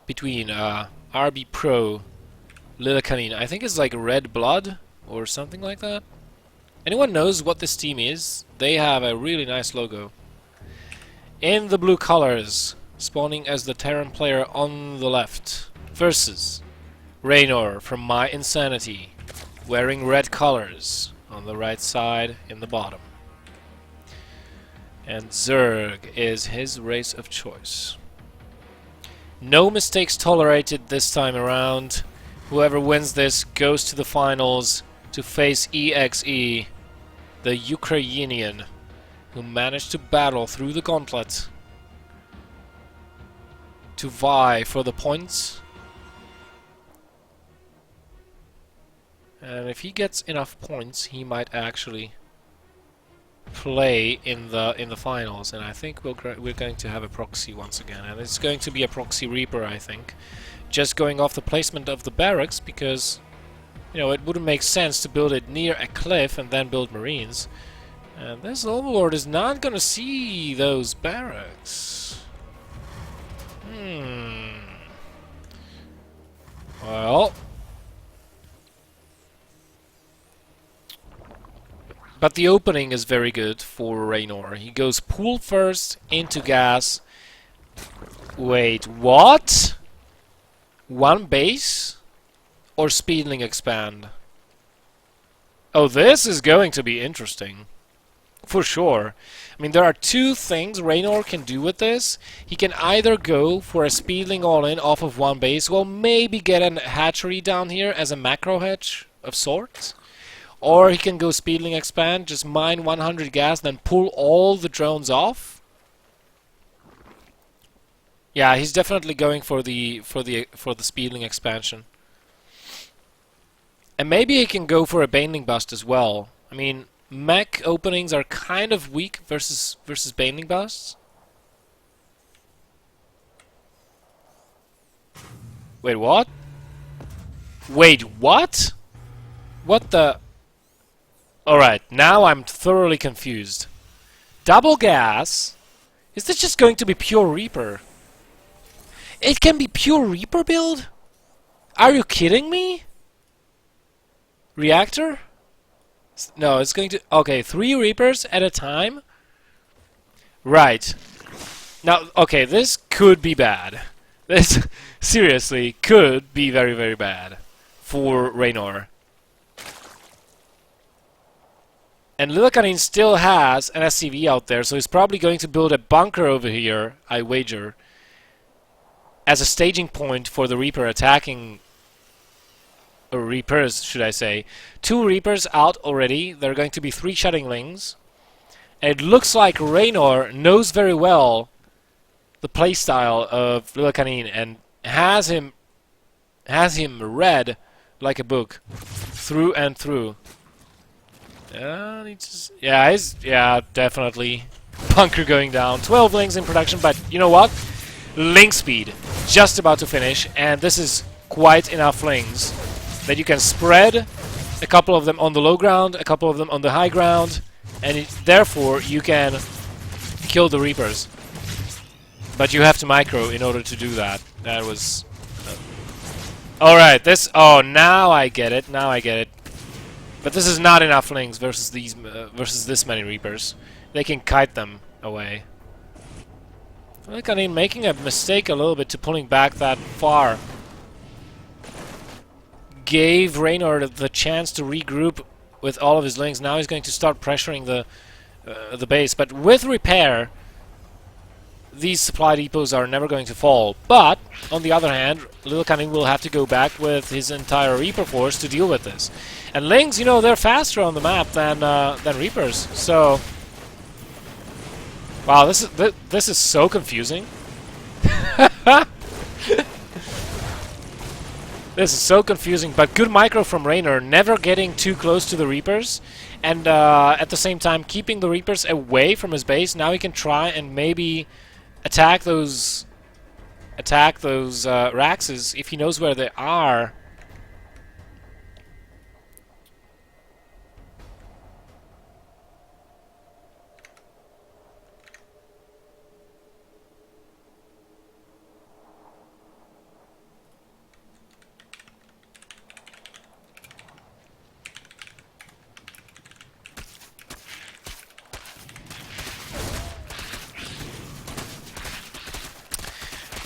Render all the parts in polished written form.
between RB Pro, Lillekanin. I think it's like Red Blood or something like that. Anyone knows what this team is? They have a really nice logo. In the blue colors, spawning as the Terran player on the left, versus Reynor from My Insanity, wearing red colors on the right side in the bottom. And Zerg is his race of choice. No mistakes tolerated this time around. Whoever wins this goes to the finals to face EXE, the Ukrainian, who managed to battle through the gauntlet to vie for the points. And if he gets enough points, he might actually play in the finals. And I think we're going to have a proxy once again, and it's going to be a proxy Reaper, I think. Just going off the placement of the barracks, because you know it wouldn't make sense to build it near a cliff and then build Marines. And this Overlord is not gonna see those barracks. Well, but the opening is very good for Reynor. He goes pool first into gas. Wait, what? One base? Or speedling expand? Oh, this is going to be interesting. For sure. I mean, there are two things Reynor can do with this. He can either go for a speedling all-in off of one base, well, maybe get a hatchery down here as a macro hatch of sorts. Or he can go speedling expand, just mine 100 gas, then pull all the drones off. Yeah, he's definitely going for the speedling expansion. And maybe he can go for a baneling bust as well. I mean, mech openings are kind of weak versus baneling busts. Wait, what? Wait, what? What the? Alright, now I'm thoroughly confused. Double gas? Is this just going to be pure Reaper? It can be pure Reaper build? Are you kidding me? Reactor? No, it's going to... Okay, 3 Reapers at a time? Right. Now, okay, this could be bad. This, seriously, could be very, very bad for Reynor. And Lillekanin still has an SCV out there, so he's probably going to build a bunker over here, I wager, as a staging point for the Reaper attacking... Or Reapers, should I say. 2 Reapers out already. There are going to be 3 Shuttinglings. And it looks like Reynor knows very well the playstyle of Lillekanin and has him read like a book through and through. Yeah, definitely. Bunker going down. 12 links in production, but you know what? Link speed just about to finish, and this is quite enough links that you can spread a couple of them on the low ground, a couple of them on the high ground, and therefore you can kill the Reapers. But you have to micro in order to do that. That was... Alright, this... Oh, now I get it. Now I get it. But this is not enough links versus these versus this many Reapers. They can kite them away. I mean, making a mistake a little bit to pulling back that far gave Reynor the chance to regroup with all of his links. Now he's going to start pressuring the base. But with repair, these supply depots are never going to fall. But on the other hand, Lillekanin will have to go back with his entire Reaper force to deal with this. And links, you know, they're faster on the map than Reapers. So, wow, this is so confusing. This is so confusing, but good micro from Reynor, never getting too close to the Reapers, and at the same time keeping the Reapers away from his base. Now he can try and maybe attack those Raxes if he knows where they are.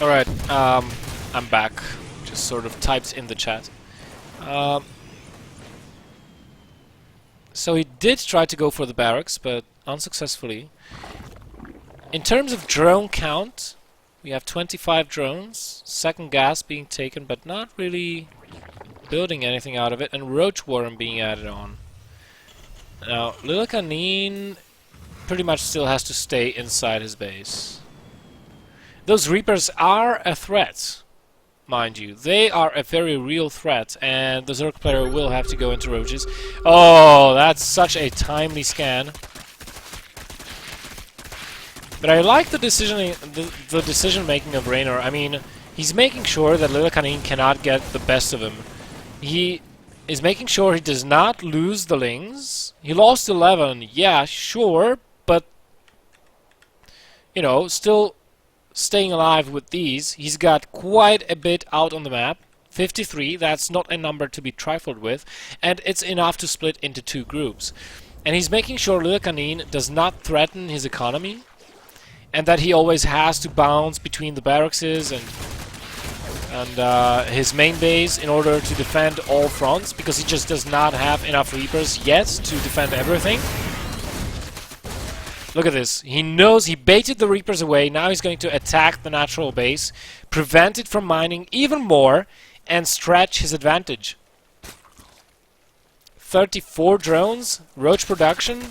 Alright, I'm back. Just sort of typed in the chat. So he did try to go for the barracks, but unsuccessfully. In terms of drone count, we have 25 drones, second gas being taken, but not really building anything out of it, and roach worm being added on. Now, Lillekanin pretty much still has to stay inside his base. Those Reapers are a threat, mind you. They are a very real threat, and the Zerg player will have to go into roaches. Oh, that's such a timely scan. But I like the decision making of Reynor. I mean, he's making sure that Lillekanin cannot get the best of him. He is making sure he does not lose the Lings. He lost 11, yeah, sure, but you know, still staying alive with these. He's got quite a bit out on the map. 53, that's not a number to be trifled with, and it's enough to split into two groups. And he's making sure Lillekanin does not threaten his economy, and that he always has to bounce between the barracks and his main base in order to defend all fronts, because he just does not have enough Reapers yet to defend everything. Look at this. He knows he baited the Reapers away. Now he's going to attack the natural base, prevent it from mining even more, and stretch his advantage. 34 drones, roach production.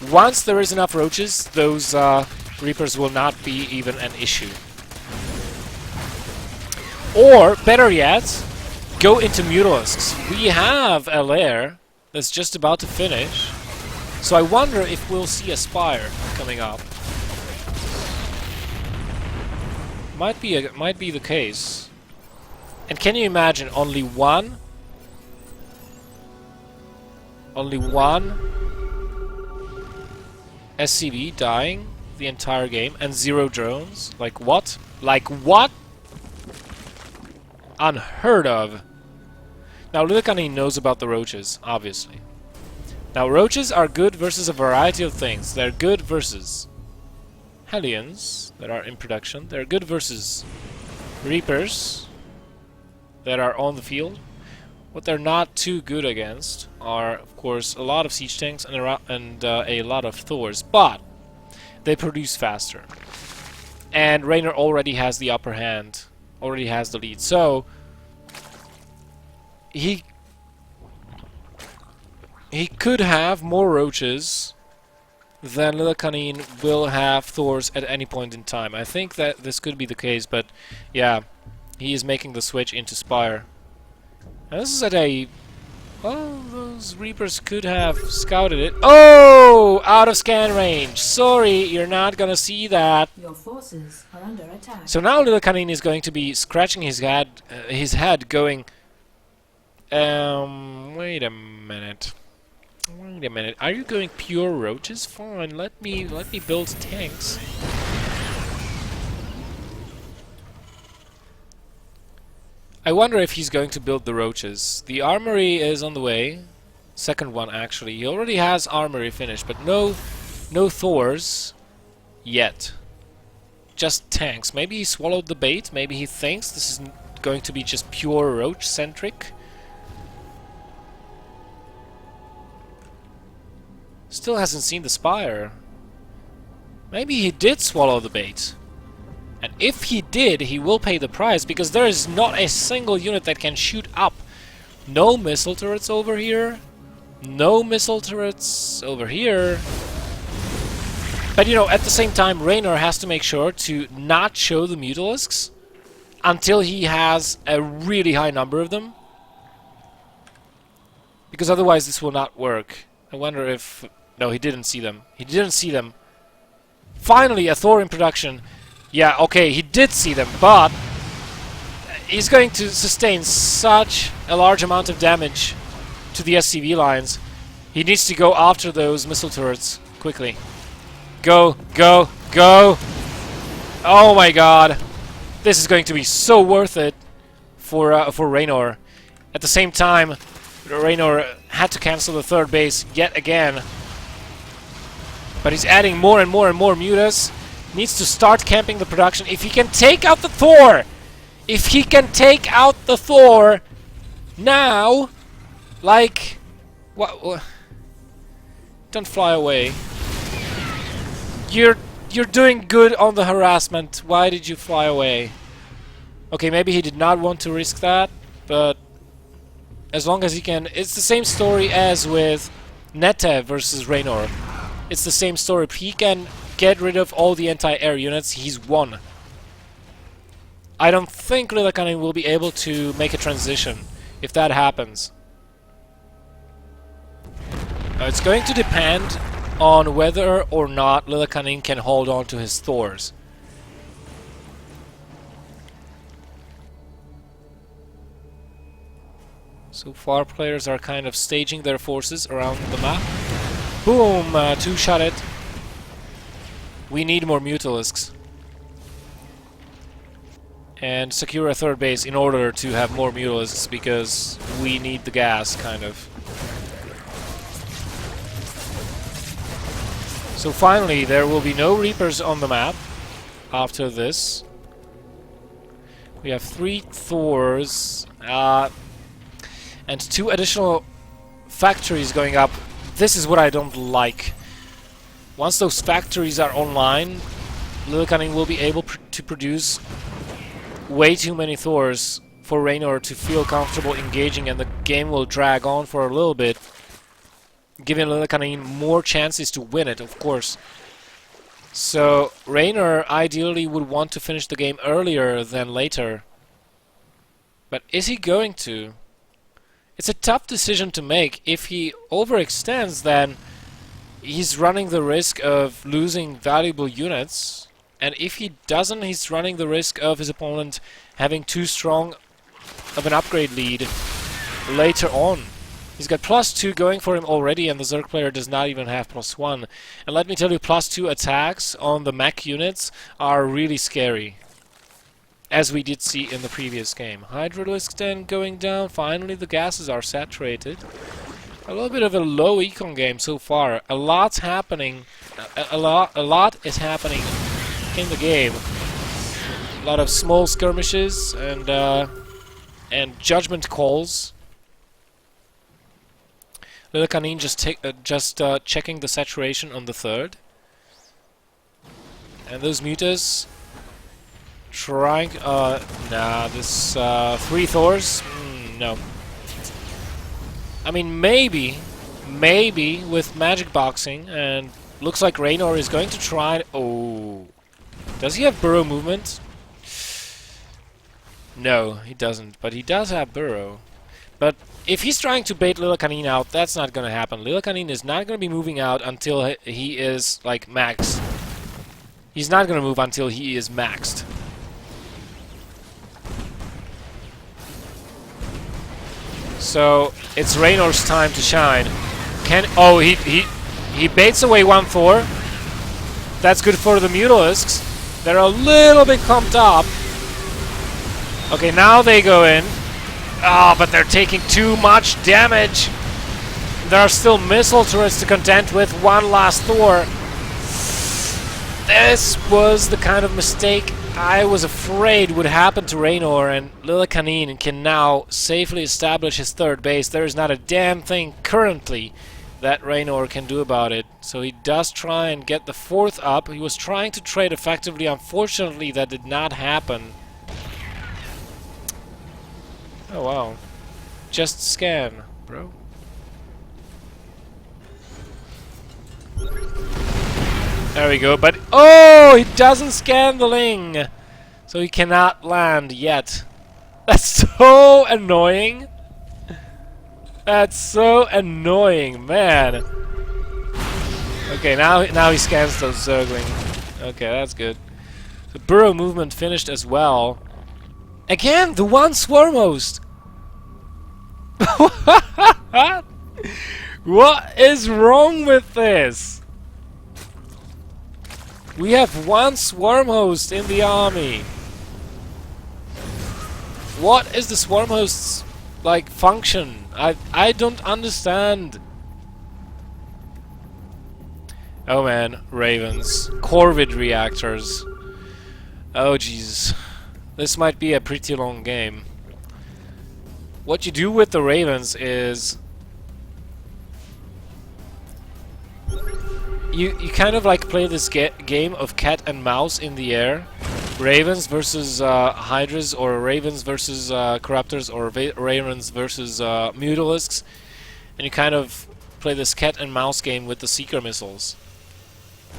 Once there is enough roaches, those Reapers will not be even an issue. Or, better yet, go into Mutalisks. We have a lair that's just about to finish. So I wonder if we'll see a Spire coming up. Might be the case. And can you imagine only one SCV dying the entire game and 0 drones? Like what? Like what? Unheard of. Now Lillekanin knows about the roaches, obviously. Now roaches are good versus a variety of things. They're good versus Hellions that are in production. They're good versus Reapers that are on the field. What they're not too good against are, of course, a lot of siege tanks and a lot of Thors, but they produce faster. And Reynor already has the upper hand, already has the lead. So he could have more roaches than Lillekanin will have Thors at any point in time. I think that this could be the case, but yeah, he is making the switch into Spire. And this is at a... well, those Reapers could have scouted it. Oh! Out of scan range. Sorry, you're not gonna see that. Your forces are under attack. So now Lillekanin is going to be scratching his head going... wait a minute. Wait a minute. Are you going pure roaches? Fine, let me build tanks. I wonder if he's going to build the roaches. The armory is on the way. Second one, actually. He already has armory finished, but no Thors yet. Just tanks. Maybe he swallowed the bait. Maybe he thinks this is going to be just pure roach-centric. Still hasn't seen the Spire. Maybe he did swallow the bait. And if he did, he will pay the price, because there is not a single unit that can shoot up. No missile turrets over here. No missile turrets over here. But you know, at the same time, Reynor has to make sure to not show the Mutalisks until he has a really high number of them. Because otherwise this will not work. I wonder if... no, he didn't see them. He didn't see them. Finally, a Thor in production. Yeah, okay, he did see them, but he's going to sustain such a large amount of damage to the SCV lines. He needs to go after those missile turrets quickly. Go, go, go! Oh my god. This is going to be so worth it for Reynor. At the same time, Reynor had to cancel the third base yet again. But he's adding more and more and more mutas. needs to start camping the production. If he can take out the Thor! If he can take out the Thor now, like, what? Don't fly away. You're doing good on the harassment. Why did you fly away? Okay, maybe he did not want to risk that, but as long as he can, it's the same story as with Nete versus Reynor. It's the same story. If he can get rid of all the anti-air units, he's won. I don't think Lillekanin will be able to make a transition if that happens. It's going to depend on whether or not Lillekanin can hold on to his Thors. So far, players are kind of staging their forces around the map. Boom! Two-shot it. We need more Mutalisks. And secure a third base in order to have more Mutalisks, because we need the gas, kind of. So finally, there will be no Reapers on the map after this. We have 3 Thors and 2 additional factories going up. This is what I don't like. Once those factories are online, Lillekanin will be able to produce way too many Thors for Reynor to feel comfortable engaging, and the game will drag on for a little bit, giving Lillekanin more chances to win it, of course. So Reynor ideally would want to finish the game earlier than later. But is he going to? It's a tough decision to make. If he overextends, then he's running the risk of losing valuable units. And if he doesn't, he's running the risk of his opponent having too strong of an upgrade lead later on. He's got +2 going for him already, and the Zerg player does not even have +1. And let me tell you, +2 attacks on the mech units are really scary, as we did see in the previous game. Hydralisk then going down. Finally, the gases are saturated. A little bit of a low econ game so far. A lot's happening. A lot is happening in the game. A lot of small skirmishes and judgment calls. Lillekanin just checking the saturation on the 3rd. And those mutas trying... nah, this 3 Thors? No. I mean, maybe with magic boxing, and looks like Reynor is going to try... Oh. Does he have burrow movement? No, he doesn't, but he does have burrow. But if he's trying to bait Lillekanin out, that's not going to happen. Lillekanin is not going to be moving out until he is, like, maxed. He's not going to move until he is maxed. So, it's Reynor's time to shine. Oh, he baits away 1 Thor. That's good for the Mutalisks. They're a little bit pumped up. Okay, now they go in. Ah, but they're taking too much damage. There are still missile turrets to contend with. One last Thor. This was the kind of mistake I was afraid would happen to Reynor, and Lillekanin can now safely establish his 3rd base. There is not a damn thing currently that Reynor can do about it. So he does try and get the 4th up. He was trying to trade effectively. Unfortunately, that did not happen. Oh wow. Just scan, bro. There we go, but oh, he doesn't scan the Ling! So he cannot land yet. That's so annoying! That's so annoying, man! Okay, now he scans those Zergling. Okay, that's good. The burrow movement finished as well. Again, the 1 swarm host! What is wrong with this? We have 1 swarm host in the army. What is the swarm host's, like, function? I don't understand. Oh man, Ravens. Corvid reactors. Oh jeez. This might be a pretty long game. What you do with the Ravens is you kind of like play this game of cat and mouse in the air. Ravens versus Hydras, or Ravens versus Corruptors, or Ravens versus Mutalisks, and you kind of play this cat and mouse game with the Seeker missiles.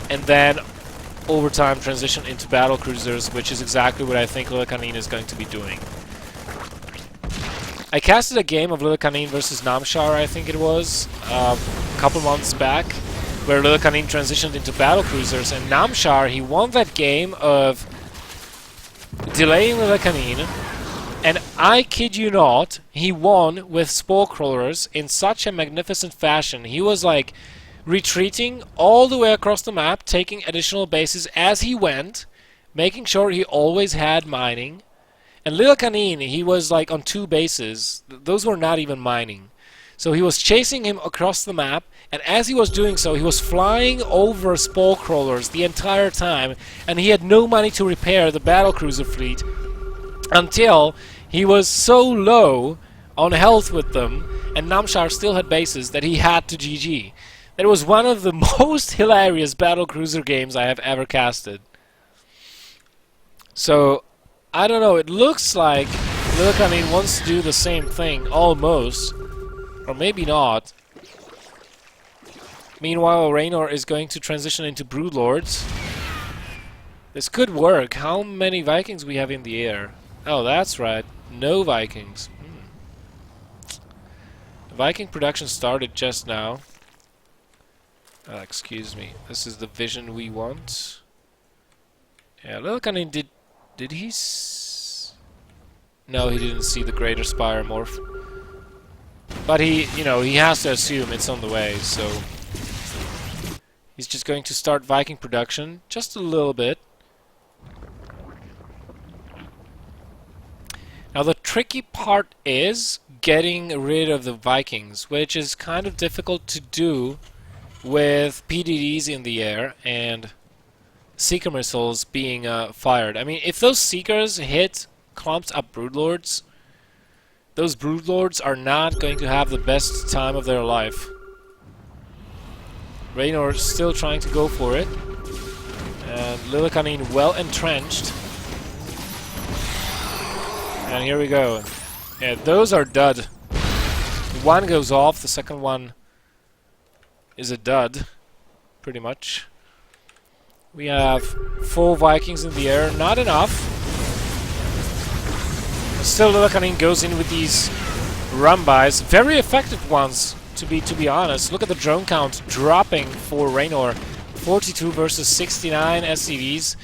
And then over time transition into battle cruisers, which is exactly what I think Lillekanin is going to be doing. I casted a game of Lillekanin versus Namshar, I think it was, a couple months back, where Lillekanin transitioned into battle cruisers, and Namshar, he won that game of delaying Lillekanin, and I kid you not, he won with spore crawlers in such a magnificent fashion. He was like retreating all the way across the map, taking additional bases as he went, making sure he always had mining. And Lillekanin, he was like on 2 bases. Those were not even mining. So he was chasing him across the map, and as he was doing so, he was flying over spore crawlers the entire time, and he had no money to repair the battlecruiser fleet until he was so low on health with them, and Namshar still had bases, that he had to GG. That was one of the most hilarious battlecruiser games I have ever casted. So, I don't know, it looks like Lillekanin wants to do the same thing, almost. Or maybe not. Meanwhile, Reynor is going to transition into Broodlords. This could work. How many Vikings we have in the air? Oh, that's right. No Vikings. Viking production started just now. Excuse me. This is the vision we want. Yeah, Lillekanin did he no, he didn't see the Greater Spire morph. But he, you know, he has to assume it's on the way, so he's just going to start Viking production just a little bit. Now the tricky part is getting rid of the Vikings, which is kind of difficult to do with PDDs in the air and Seeker missiles being fired. I mean, if those Seekers hit clumped up Broodlords, those Broodlords are not going to have the best time of their life. Reynor still trying to go for it, and Lillekanin well entrenched. And here we go. Yeah, those are dud. One goes off, the second one is a dud, pretty much. We have 4 Vikings in the air, not enough. Still, Lillekanin goes in with these run-bys, very effective ones, to be honest. Look at the drone count dropping for Reynor, 42 versus 69 SCVs.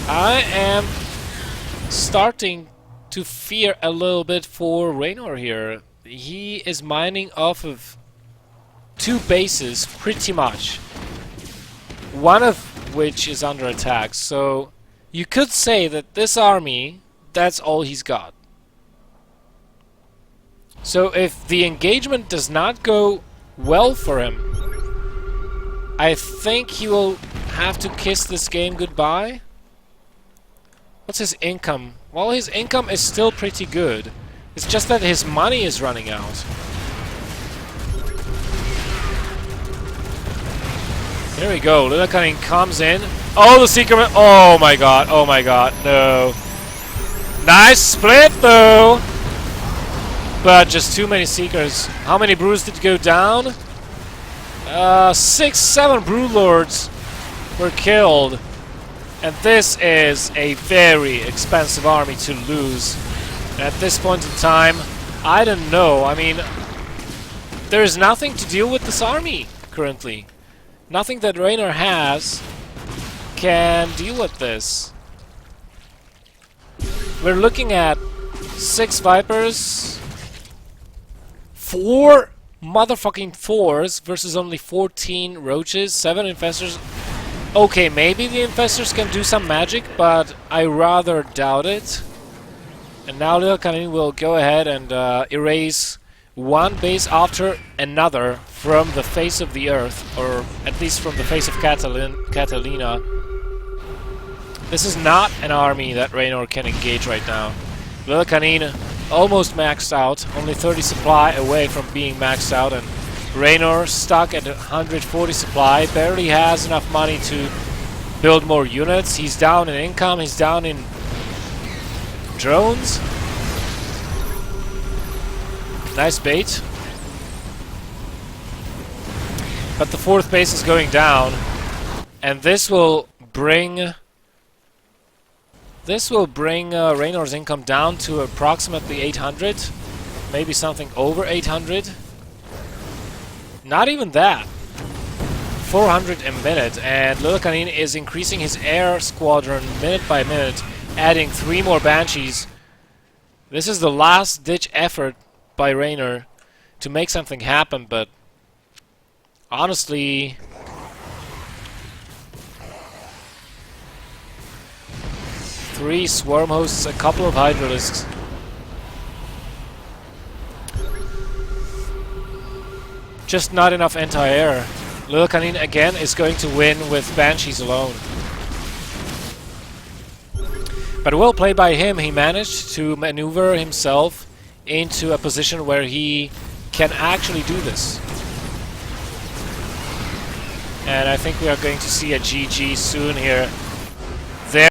I am starting to fear a little bit for Reynor here. He is mining off of 2 bases, pretty much. One of which is under attack, so you could say that this army, that's all he's got. So if the engagement does not go well for him, I think he will have to kiss this game goodbye. What's his income? Well, his income is still pretty good. It's just that his money is running out. Here we go. Lillekanin comes in. Oh, the Seeker. Oh my god. Oh my god. No. Nice split though. But just too many Seekers. How many Brews did go down? 6, 7 Broodlords were killed. And this is a very expensive army to lose. And at this point in time, I don't know. I mean, there's nothing to deal with this army currently. Nothing that Reynor has can deal with this. We're looking at 6 Vipers, 4 motherfucking 4s versus only 14 Roaches, 7 Infestors. Okay, maybe the Infestors can do some magic, but I rather doubt it. And now Lillekanin will go ahead and erase one base after another from the face of the earth, or at least from the face of Catallena. This is not an army that Reynor can engage right now. Lillekanin almost maxed out, only 30 supply away from being maxed out, and Reynor stuck at 140 supply, barely has enough money to build more units. He's down in income, he's down in drones. Nice bait. But the fourth base is going down, and this will bring Reynor's income down to approximately 800, maybe something over 800. Not even that. 400 a minute, and Lillekanin is increasing his air squadron minute by minute, adding 3 more Banshees. This is the last-ditch effort by Reynor to make something happen, but honestly, three swarm hosts, a couple of hydralisks. Just not enough anti-air. Lillekanin again is going to win with Banshees alone. But well played by him. He managed to maneuver himself into a position where he can actually do this. And I think we are going to see a GG soon here.